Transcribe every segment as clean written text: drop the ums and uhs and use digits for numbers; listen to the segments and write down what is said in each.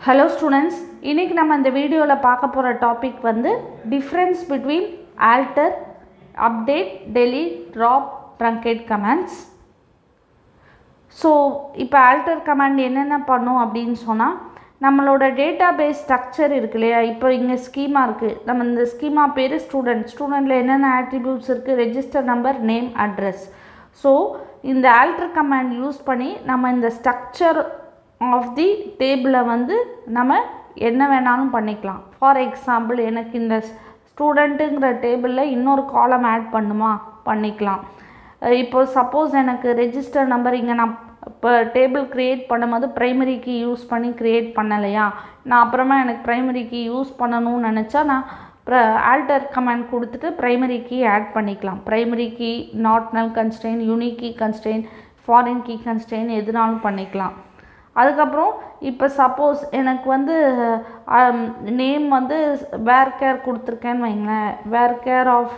Hello students, இன்னைக்கு நம்ம இந்த வீடியோல பார்க்க போற டாபிக் வந்து difference between alter, update, delete, drop, truncate commands. So இப்போ alter command என்னென்ன பண்ணும் அப்படினு சொன்னா நம்மளோட database structure இருக்கு இல்லையா இப்போ இங்க schema இருக்கு நம்ம இந்த schema பேரு studentல என்னென்ன attributes இருக்கு register number name address. So இந்த alter command யூஸ் பண்ணி நம்ம இந்த structure of the table வந்து நம்ம என்ன வேணாலும் பண்ணிக்கலாம். For example எனக்கு இந்த ஸ்டூடண்ட்ங்கற டேபிள்ல இன்னொரு காலம் ஆட் பண்ணுமா பண்ணிக்கலாம். இப்போ சப்போஸ் எனக்கு ரெஜிஸ்டர் நம்பர் இங்க நான் இப்போ டேபிள் கிரியேட் பண்ணும்போது பிரைமரி கீ யூஸ் பண்ணி கிரியேட் பண்ணலையா நான் அப்புறமா எனக்கு பிரைமரி கீ யூஸ் பண்ணனும்னு நினைச்சா நான் ஆல்டர் கமாண்ட் கொடுத்துட்டு பிரைமரி கீ ஆட் பண்ணிக்கலாம். Primary key not null constraint unique key constraint foreign key constraint எதுனாலும் பண்ணிக்கலாம். அதுக்கப்புறம் இப்போ சப்போஸ் எனக்கு வந்து நேம் வந்து வேர் கேர் கொடுத்துருக்கேன்னு வைங்களேன் வேர் கேர் ஆஃப்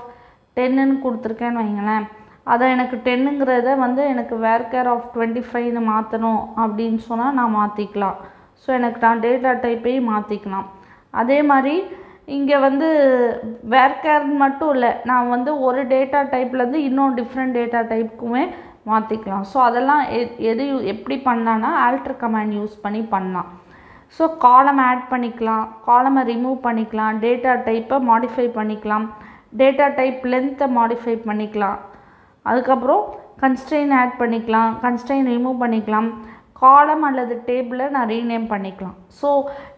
10ன்னு கொடுத்துருக்கேன்னு வைங்களேன் அதை எனக்கு 10ங்கிறத வந்து எனக்கு வேர் கேர் ஆஃப் 25ன்னு மாற்றணும் அப்படின்னு சொன்னால் நான் மாற்றிக்கலாம். ஸோ எனக்கு நான் டேட்டா டைப்பையும் மாற்றிக்கலாம். அதே மாதிரி இங்கே வந்து வேர் கேர் மட்டும் இல்லை நான் வந்து ஒரு டேட்டா டைப்லேருந்து இன்னும் டிஃப்ரெண்ட் டேட்டா டைப்புக்குமே மாற்றிக்கலாம். ஸோ அதெல்லாம் எது எப்படி பண்ணலான்னா ஆல்டர் கமாண்ட் யூஸ் பண்ணி பண்ணலாம். ஸோ காலம் ஆட் பண்ணிக்கலாம், காலமை ரிமூவ் பண்ணிக்கலாம், டேட்டா டைப்பை மாடிஃபை பண்ணிக்கலாம், டேட்டா டைப் லென்த்தை மாடிஃபை பண்ணிக்கலாம், அதுக்கப்புறம் கன்ஸ்ட்ரெயின் ஆட் பண்ணிக்கலாம், கன்ஸ்ட்ரெயின் ரிமூவ் பண்ணிக்கலாம், காலம் அல்லது டேபிளை நான் ரீநேம் பண்ணிக்கலாம். ஸோ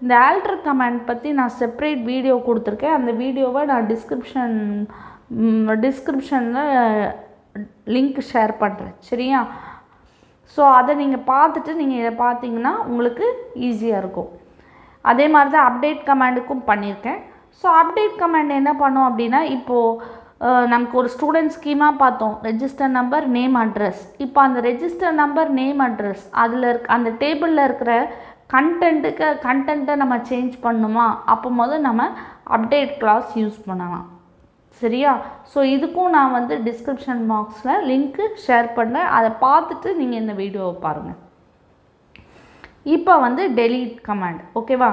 இந்த ஆல்டர் கமாண்ட் பற்றி நான் செப்பரேட் வீடியோ கொடுத்துருக்கேன். அந்த வீடியோவை நான் டிஸ்கிரிப்ஷனில் லிங்க் ஷேர் பண்ணுறேன் சரியா. ஸோ அதை நீங்கள் பார்த்துட்டு நீங்கள் இதை பார்த்தீங்கன்னா உங்களுக்கு ஈஸியாக இருக்கும். அதே மாதிரி தான் அப்டேட் கமாண்டுக்கும் பண்ணியிருக்கேன். ஸோ அப்டேட் கமாண்ட் என்ன பண்ணோம் அப்படின்னா இப்போது நமக்கு ஒரு ஸ்டூடெண்ட் ஸ்கீமா பார்த்தோம் ரெஜிஸ்டர் நம்பர் நேம் அட்ரஸ். இப்போ அந்த ரெஜிஸ்டர் நம்பர் நேம் அட்ரஸ் அதில் அந்த டேபிளில் இருக்கிற கண்டென்ட்டை நம்ம சேஞ்ச் பண்ணணுமா அப்போ முதல் நம்ம அப்டேட் கிளாஸ் யூஸ் பண்ணலாம் சரியா. ஸோ இதுக்கும் நான் வந்து டிஸ்கிரிப்ஷன் பாக்ஸில் லிங்க்கு ஷேர் பண்ணேன். அதை பார்த்துட்டு நீங்கள் இந்த வீடியோவை பாருங்கள். இப்போ வந்து delete கமாண்ட் ஓகேவா.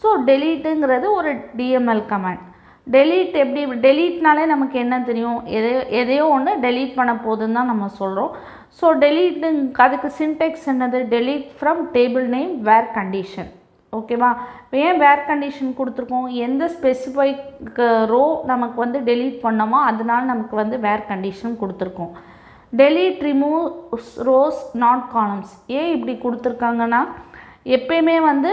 ஸோ டெலீட்டுங்கிறது ஒரு டிஎம்எல் கமாண்ட். டெலீட் எப்படி டெலீட்னாலே நமக்கு என்ன தெரியும் எதையோ ஒன்று டெலீட் பண்ண போதுன்னு தான் நம்ம சொல்கிறோம். ஸோ டெலீட்டுங்க அதுக்கு சின்டெக்ஸ் என்னது delete from table name where condition ஓகேவா. ஏன் வேர் கண்டிஷன் கொடுத்துருக்கோம் எந்த ஸ்பெசிஃபைக் ரோ நமக்கு வந்து டெலீட் பண்ணோமோ அதனால நமக்கு வந்து வேர் கண்டிஷன் கொடுத்துருக்கோம். delete remove rows not columns ஏன் இப்படி கொடுத்துருக்காங்கன்னா எப்பயுமே வந்து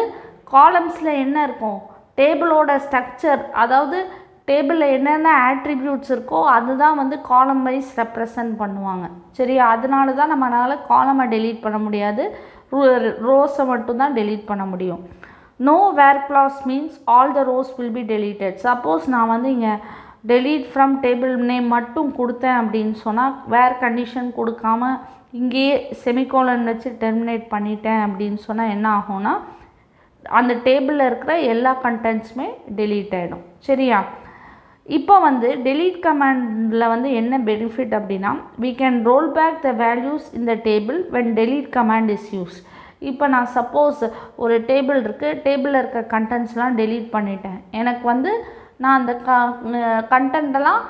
காலம்ஸில் என்ன இருக்கும் டேபிளோட ஸ்ட்ரக்சர் அதாவது டேபிளில் என்னென்ன ஆட்ரிபியூட்ஸ் இருக்கோ அதுதான் வந்து காலம் வைஸ் ரெப்ரசன்ட் பண்ணுவாங்க சரியா. அதனால தான் நம்மளால் காலமை டெலீட் பண்ண முடியாது, ரோஸை மட்டும்தான் டெலீட் பண்ண முடியும். No where clause means all the rows will be deleted. Suppose நான் வந்து இங்கே delete from table name மட்டும் கொடுத்தேன் அப்படின்னு சொன்னால் வேர் கண்டிஷன் கொடுக்காம இங்கேயே செமிகோலன் வச்சு டெர்மினேட் பண்ணிட்டேன் அப்படின்னு சொன்னால் என்ன ஆகும்னா அந்த டேபிளில் இருக்கிற எல்லா கண்டென்ட்ஸுமே delete ஆகிடும் சரியா. இப்போ வந்து delete கமாண்டில் வந்து என்ன பெனிஃபிட் அப்படின்னா we can roll back the values in the table when delete command is used. இப்போ நான் சப்போஸ் ஒரு டேபிள் இருக்குது டேபிளில் இருக்க கண்டென்ட்ஸ்லாம் delete பண்ணிட்டேன் எனக்கு வந்து நான் அந்த கண்டென்ட்டெல்லாம்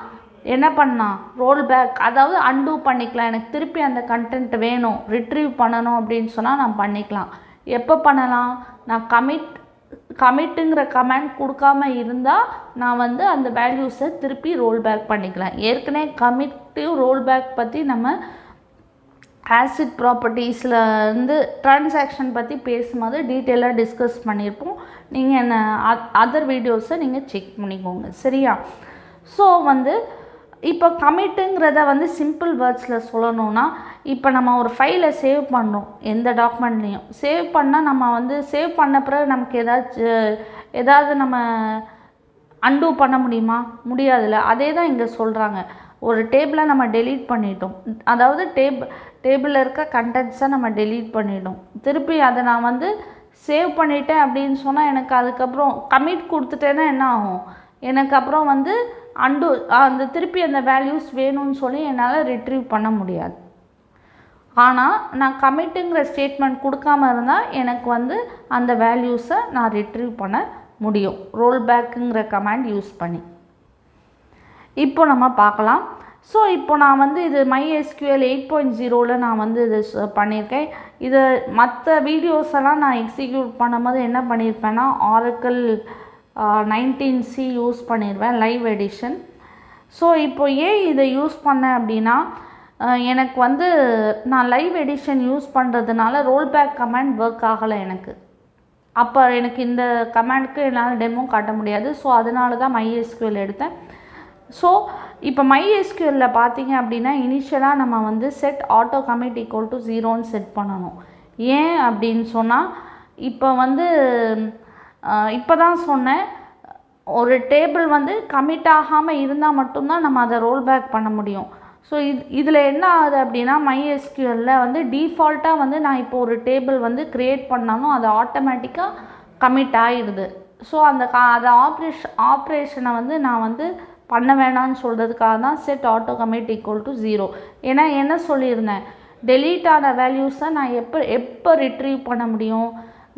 என்ன பண்ணலாம் ரோல் பேக் அதாவது அன்டூ பண்ணிக்கலாம். எனக்கு திருப்பி அந்த கண்டென்ட் வேணும் ரிட்ரீவ் பண்ணணும் அப்படின்னு சொன்னால் நான் பண்ணிக்கலாம். எப்போ பண்ணலாம் நான் கமிட்டுங்கிற கமாண்ட் கொடுக்காம இருந்தால் நான் வந்து அந்த வேல்யூஸை திருப்பி ரோல் பேக் பண்ணிக்கலாம். ஏற்கனவே கமிட்டிவ் ரோல் பேக் பற்றி நம்ம ஆசிட் ப்ராப்பர்ட்டிஸில் இருந்து ட்ரான்சாக்ஷன் பற்றி பேசும்போது டீட்டெயிலாக டிஸ்கஸ் பண்ணியிருப்போம். நீங்கள் என்ன அதர் வீடியோஸை நீங்கள் செக் பண்ணிக்கோங்க சரியா. ஸோ வந்து இப்போ கமிட்டுங்கிறத வந்து சிம்பிள் வேர்ட்ஸில் சொல்லணும்னா இப்போ நம்ம ஒரு ஃபைலை சேவ் பண்ணுறோம் எந்த டாக்குமெண்ட்லேயும் சேவ் பண்ணால் நம்ம வந்து சேவ் பண்ண பிறகு நமக்கு ஏதாவது நம்ம அன்டூ பண்ண முடியுமா முடியாதுல்ல. அதே தான் இங்கே சொல்கிறாங்க ஒரு டேபிளை நம்ம delete பண்ணிட்டோம் அதாவது டேபிளில் இருக்க கண்டென்ட்ஸை நம்ம delete பண்ணிட்டோம் திருப்பி அதை நான் வந்து சேவ் பண்ணிட்டேன் அப்படின்னு சொன்னால் எனக்கு அதுக்கப்புறம் கமிட் கொடுத்துட்டேன்னா என்ன ஆகும் எனக்கு அப்புறம் வந்து அன்டூ அந்த திருப்பி அந்த வேல்யூஸ் வேணும்னு சொல்லி என்னால் ரிட்ரீவ் பண்ண முடியாது. ஆனால் நான் கமிட்டுங்கிற ஸ்டேட்மெண்ட் கொடுக்காம இருந்தால் எனக்கு வந்து அந்த வேல்யூஸை நான் ரிட்ரீவ் பண்ண முடியும் ரோல் பேக்குங்கிற கமாண்ட் யூஸ் பண்ணி. இப்போ நம்ம பார்க்கலாம். ஸோ இப்போ நான் வந்து இது MySQL 8.0 நான் வந்து இது பண்ணியிருக்கேன். இது மற்ற வீடியோஸ் எல்லாம் நான் எக்ஸிக்யூட் பண்ணும்போது என்ன பண்ணியிருப்பேன்னா Oracle 19C யூஸ் பண்ணிடுவேன் லைவ் எடிஷன். ஸோ இப்போ ஏன் இதை யூஸ் பண்ணேன் அப்படின்னா எனக்கு வந்து நான் லைவ் எடிஷன் யூஸ் பண்ணுறதுனால ரோல் பேக் கமாண்ட் ஒர்க் ஆகலை எனக்கு. அப்போ எனக்கு இந்த கமாண்டுக்கு என்னால் டெமோ காட்ட முடியாது. ஸோ அதனால தான் MySQL எடுத்தேன். ஸோ இப்போ MySQLல பார்த்தீங்க அப்படின்னா இனிஷியலாக நம்ம வந்து set auto commit equal to 0ன்னு செட் பண்ணணும். ஏன் அப்படின்னு சொன்னால் இப்போ வந்து இப்போ தான் சொன்னேன் ஒரு டேபிள் வந்து கமிட் ஆகாமல் இருந்தால் மட்டும்தான் நம்ம அதை ரோல் பேக் பண்ண முடியும். ஸோ இதில் என்ன ஆகுது அப்படின்னா MySQLல வந்து டிஃபால்ட்டாக வந்து நான் இப்போ ஒரு டேபிள் வந்து க்ரியேட் பண்ணாலும் அது ஆட்டோமேட்டிக்காக கமிட் ஆகிடுது. ஸோ அந்த ஆப்ரேஷனை வந்து நான் வந்து பண்ண வேணான்னு சொல்கிறதுக்காக தான் set auto commit equal to 0. ஏன்னா என்ன சொல்லியிருந்தேன் டெலீட் ஆன வேல்யூஸை நான் எப்போ ரிட்ரீவ் பண்ண முடியும்,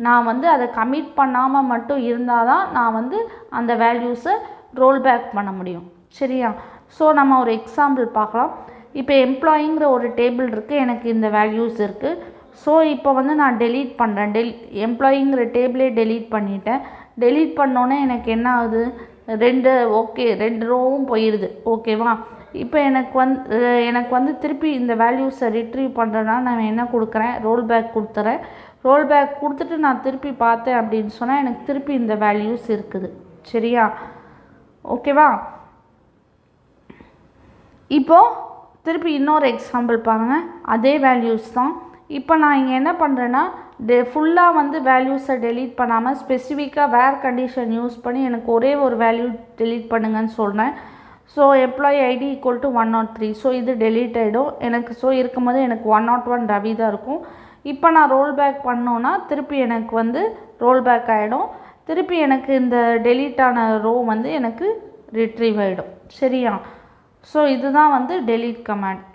நான் வந்து அதை கமிட் பண்ணாமல் மட்டும் இருந்தால் தான் நான் வந்து அந்த வேல்யூஸை ரோல் பேக் பண்ண முடியும். சரியா? ஸோ நம்ம ஒரு எக்ஸாம்பிள் பார்க்கலாம். இப்போ எம்ப்ளாயிங்கிற ஒரு டேபிள் இருக்குது, எனக்கு இந்த வேல்யூஸ் இருக்குது. ஸோ இப்போ வந்து நான் டெலீட் பண்ணுறேன். எம்ப்ளாயிங்கிற டேபிளே டெலீட் பண்ணிட்டேன். டெலீட் பண்ணோன்னே எனக்கு என்ன ஆகுது, ரெண்டு ரோவும் போயிடுது. ஓகேவா? இப்போ எனக்கு வந்து திருப்பி இந்த வேல்யூஸை ரிட்ரீவ் பண்ணுறேன்னா நான் என்ன கொடுக்குறேன், ரோல் பேக் கொடுத்துறேன். ரோல் பேக் கொடுத்துட்டு நான் திருப்பி பார்த்தேன் அப்படின்னு சொன்னால் எனக்கு திருப்பி இந்த வேல்யூஸ் இருக்குது. சரியா? ஓகேவா? இப்போது திருப்பி இன்னொரு எக்ஸாம்பிள் பாருங்கள். அதே வேல்யூஸ் தான். இப்போ நான் இங்கே என்ன பண்ணுறேன்னா ஃபுல்லாக வந்து வேல்யூஸை டெலீட் பண்ணாமல் ஸ்பெசிஃபிக்காக வேர் கண்டிஷன் யூஸ் பண்ணி எனக்கு ஒரே ஒரு வேல்யூ டெலீட் பண்ணுங்கன்னு சொல்கிறேன். So employee ID equal to 103. So இது டெலீட் ஆகிடும் எனக்கு. ஸோ இருக்கும்போது எனக்கு 101 ரவி தான் இருக்கும். இப்போ நான் ரோல் பேக் பண்ணோன்னா திருப்பி எனக்கு வந்து ரோல் பேக் ஆகிடும். திருப்பி எனக்கு இந்த டெலீட் ஆன ரோ வந்து எனக்கு ரிட்ரீவ் ஆகிடும். சரியா? ஸோ இதுதான் வந்து டெலீட் கமாண்ட்.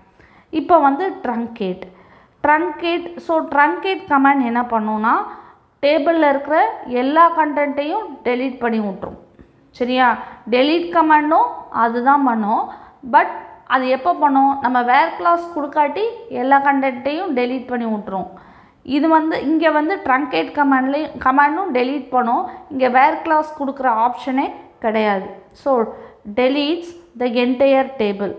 இப்போ வந்து ட்ரங்கேட். ஸோ ட்ரங்கேட் கமாண்ட் என்ன பண்ணுன்னா டேபிளில் இருக்கிற எல்லா கண்டென்ட்டையும் டெலீட் பண்ணி விட்ரும். சரியா? டெலீட் கமாண்டும் அதுதான் பண்ணும். பட் அது எப்போ பண்ணும், நம்ம வேர் கிளாஸ் கொடுக்காட்டி எல்லா கண்டென்ட்டையும் டெலீட் பண்ணி விட்ரும். இது வந்து இங்கே வந்து ட்ரங்கேட் கமாண்டும் டெலீட் பண்ணும். இங்கே வேர் கிளாஸ் கொடுக்குற ஆப்ஷனே கிடையாது. So deletes the entire table.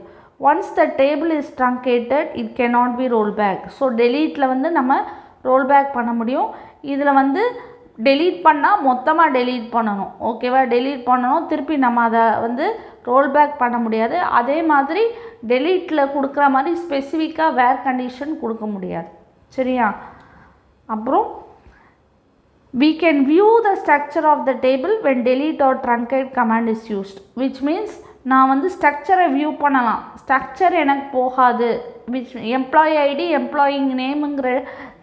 Once the table is truncated, it cannot be rolled back. So delete வந்து நம்ம roll back பண்ண முடியும். இதில் வந்து delete பண்ணால் மொத்தமாக delete பண்ணணும். ஓகேவா? delete பண்ணணும். திருப்பி நம்ம அதை வந்து roll back பண்ண முடியாது. அதே மாதிரி deleteல கொடுக்குற மாதிரி ஸ்பெசிஃபிக்காக வேர் கண்டிஷன் கொடுக்க முடியாது. சரியா? அப்புறம் we can view the structure of the table when delete or truncate command is used, which means நான் வந்து ஸ்ட்ரக்சரை வியூ பண்ணலாம். ஸ்ட்ரக்சர் எனக்கு போகாது. எம்ப்ளாயி ஐடி எம்ப்ளாயிங் நேமுங்கிற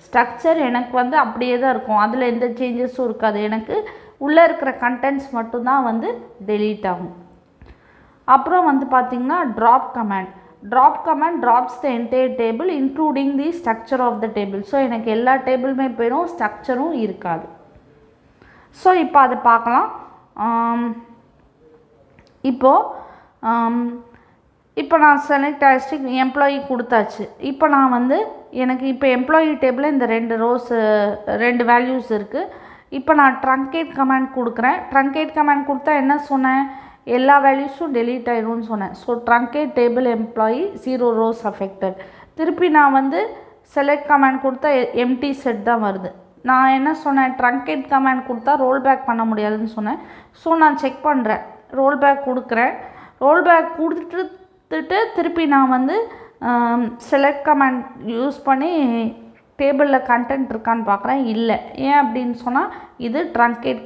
ஸ்ட்ரக்சர் எனக்கு வந்து அப்படியே தான் இருக்கும். அதில் எந்த சேஞ்சஸும் இருக்காது. எனக்கு உள்ளே இருக்கிற கண்டென்ட்ஸ் மட்டும்தான் வந்து டெலீட் ஆகும். அப்புறம் வந்து பார்த்திங்கன்னா drop command drops the entire table including the structure of the table. So எனக்கு எல்லா டேபிளுமே போயிடும், ஸ்ட்ரக்சரும் இருக்காது. ஸோ இப்போ அதை பார்க்கலாம். இப்போ நான் செலக்ட் ஆகிட்டு எம்ப்ளாயி கொடுத்தாச்சு. இப்போ நான் வந்து எனக்கு இப்போ எம்ப்ளாயி டேபிளில் இந்த ரெண்டு வேல்யூஸ் இருக்குது. இப்போ நான் ட்ரங்கேட் கமாண்ட் கொடுக்குறேன். ட்ரங்கேட் கமாண்ட் கொடுத்தா என்ன சொன்னேன், எல்லா வேல்யூஸும் டெலீட் ஆகிடும்னு சொன்னேன். So truncate table employee 0 rows affected. திருப்பி நான் வந்து செலக்ட் கமாண்ட் கொடுத்தா எம்டி செட் தான் வருது. நான் என்ன சொன்னேன், ட்ரங்கேட் கமாண்ட் கொடுத்தா ரோல் பேக் பண்ண முடியாதுன்னு சொன்னேன். ஸோ நான் செக் பண்ணுறேன், ரோல் பேக் கொடுக்குறேன். ரோல் பேக் கொடுத்துட்டு திருப்பி நான் வந்து செலக்ட் கமாண்ட் யூஸ் பண்ணி டேபிளில் கண்டென்ட் இருக்கான்னு பார்க்குறேன். இல்லை. ஏன் அப்படின்னு சொன்னால் இது ட்ரங்கேட்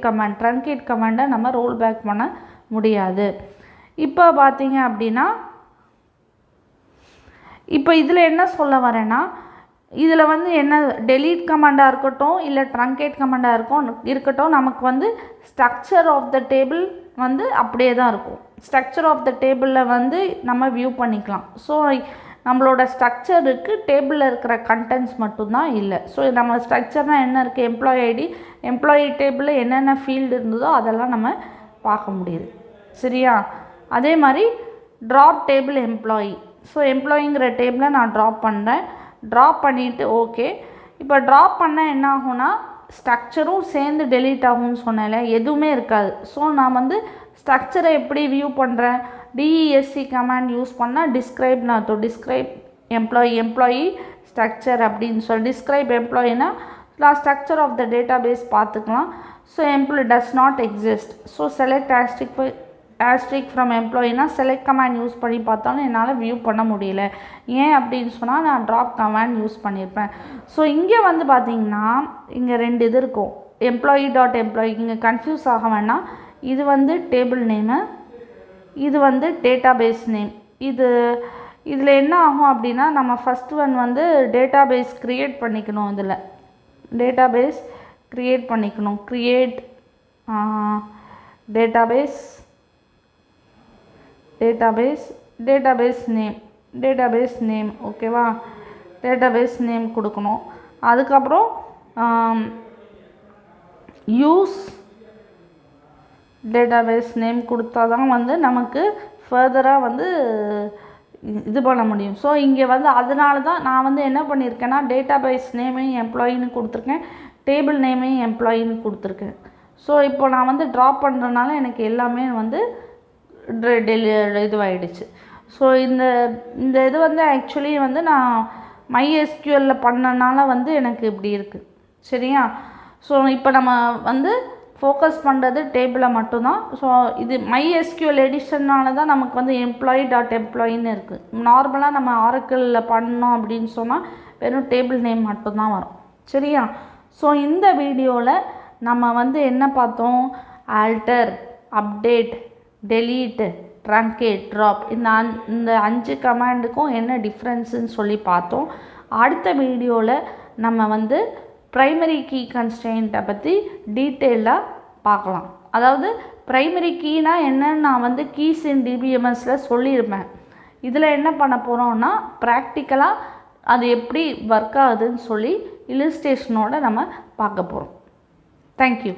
கமாண்டை நம்ம ரோல் பேக் பண்ண முடியாது. இப்போ பார்த்தீங்க அப்படின்னா இப்போ இதில் என்ன சொல்ல வரேன்னா, இதில் வந்து என்ன டெலீட் கமாண்டாக இருக்கட்டும் இல்லை ட்ரங்கேட் கமாண்டாக இருக்கட்டும் நமக்கு வந்து ஸ்ட்ரக்சர் ஆஃப் த டேபிள் வந்து அப்படியே தான் இருக்கும். ஸ்ட்ரக்சர் ஆஃப் த டேபிளில் வந்து நம்ம வியூ பண்ணிக்கலாம். ஸோ நம்மளோட ஸ்ட்ரக்சருக்கு டேபிளில் இருக்கிற கண்டென்ட்ஸ் மட்டும்தான் இல்லை. ஸோ நம்ம ஸ்ட்ரக்சர்னால் என்ன இருக்குது, எம்ப்ளாயி ஐடி, எம்ப்ளாயி டேபிளில் என்னென்ன ஃபீல்டு இருந்ததோ அதெல்லாம் நம்ம பார்க்க முடியுது. சரியா? அதே மாதிரி ட்ராப் டேபிள் எம்ப்ளாயி. ஸோ எம்ப்ளாயிங்கிற டேபிளை நான் ட்ராப் பண்ணுறேன். ட்ராப் பண்ணிவிட்டு ஓகே. இப்போ ட்ராப் பண்ணால் என்ன ஆகும்னா ஸ்ட்ரக்சரும் சேர்ந்து டெலீட் ஆகும்னு சொன்னேன்ல, எதுவுமே இருக்காது. ஸோ நான் வந்து ஸ்ட்ரக்சரை எப்படி வியூ பண்ணுறேன், டிஇஎஸ்சி கமாண்ட் யூஸ் பண்ணால் டிஸ்கிரைப் டிஸ்கிரைப் எம்ப்ளாயி ஸ்ட்ரக்சர் அப்படின்னு சொல்லி டிஸ்கிரைப் எம்ப்ளாயினா நான் ஸ்ட்ரக்சர் ஆஃப் த டேட்டாபேஸ் பார்த்துக்கலாம். So employee does not exist. So select asterisk from எம்ப்ளாயினா செலக்ட் கமாண்ட் யூஸ் பண்ணி பார்த்தாலும் என்னால் வியூ பண்ண முடியல. ஏன் அப்படின்னு சொன்னால் நான் ட்ராப் கமாண்ட் யூஸ் பண்ணியிருப்பேன். ஸோ இங்கே வந்து பார்த்திங்கன்னா இங்கே 2 இது இருக்கும், எம்ப்ளாயி. இங்கே கன்ஃபியூஸ் ஆக வேணாம். இது வந்து டேபிள் நேமு, இது வந்து டேட்டாபேஸ் நேம். இதில் என்ன ஆகும் அப்படின்னா நம்ம ஃபஸ்ட்டு வந்து டேட்டாபேஸ் க்ரியேட் பண்ணிக்கணும். இதில் டேட்டாபேஸ் க்ரியேட் பண்ணிக்கணும். க்ரியேட் டேட்டாபேஸ் நேம் ஓகேவா? டேட்டாபேஸ் நேம் கொடுக்கணும். அதுக்கப்புறம் யூஸ் டேட்டாபேஸ் நேம் கொடுத்தா தான் வந்து நமக்கு ஃபர்தராக வந்து இது பண்ண முடியும். ஸோ இங்கே வந்து அதனால தான் நான் வந்து என்ன பண்ணியிருக்கேன்னா டேட்டாபேஸ் நேமையும் எம்ப்ளாயின்னு கொடுத்துருக்கேன், டேபிள் நேமையும் எம்ப்ளாயின்னு கொடுத்துருக்கேன். ஸோ இப்போ நான் வந்து ட்ராப் பண்ணுறதுனால எனக்கு எல்லாமே வந்து இதுவாகிடுச்சு. ஸோ இந்த இது வந்து ஆக்சுவலி வந்து நான் MySQL பண்ணனால வந்து எனக்கு இப்படி இருக்குது. சரியா? ஸோ இப்போ நம்ம வந்து ஃபோக்கஸ் பண்ணுறது டேபிளை மட்டும்தான். ஸோ இது MySQL எடிஷன்னால தான் நமக்கு வந்து employee.employeeன்னு இருக்குது. நார்மலாக நம்ம ஆரக்கிளில் பண்ணோம் அப்படின்னு சொன்னால் வெறும் டேபிள் நேம் மட்டும்தான் வரும். சரியா? ஸோ இந்த வீடியோவில் நம்ம வந்து என்ன பார்த்தோம், alter, update, delete, truncate, drop, இந்த 5 கமாண்டுக்கும் என்ன டிஃப்ரென்ஸுன்னு சொல்லி பார்த்தோம். அடுத்த வீடியோவில் நம்ம வந்து ப்ரைமரி கீ கன்ஸ்ட்ரெயின்ட்டை பற்றி டீட்டெயிலாக பார்க்கலாம். அதாவது ப்ரைமரி கீனா என்னன்னு நான் வந்து கீஸ் இன் டிபிஎம்எஸில் சொல்லியிருப்பேன். இதில் என்ன பண்ண போகிறோம்னா ப்ராக்டிக்கலாக அது எப்படி ஒர்க் ஆகுதுன்னு சொல்லி இல்லுஸ்ட்ரேஷனோடு நம்ம பார்க்க போகிறோம். தேங்க்யூ.